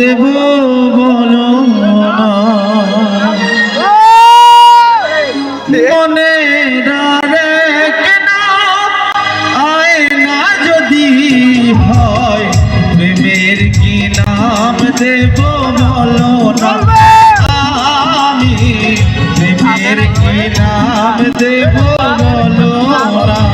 দেব বলো না মনে আয়না যদি হয় প্রেমের কি নাম দেব বলো না আমি প্রেমের কি নাম দেব বলো না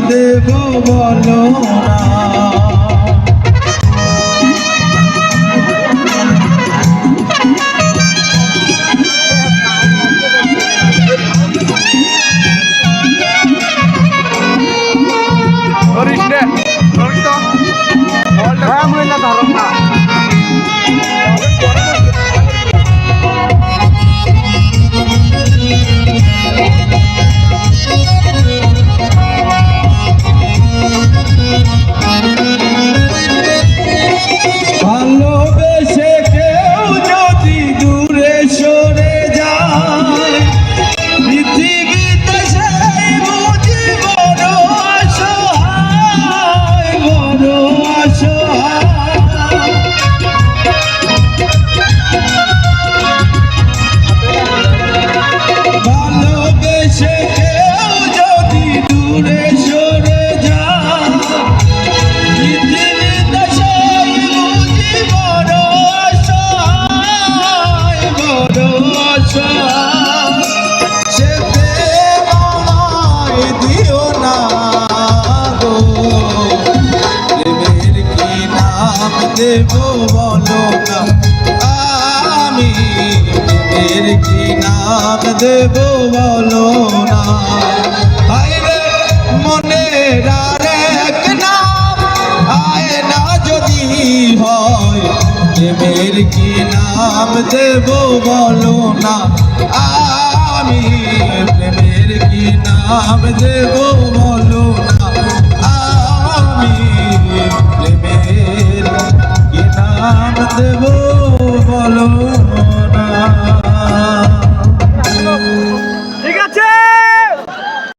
দেব বলো না দেব বলো না আমি প্রেমের কি নাম দেব বলো না আরে মনের আরেক নাম আয়না যদি হয় প্রেমের কি নাম দেব বলো না আমি প্রেমের কি নাম দেব বলো না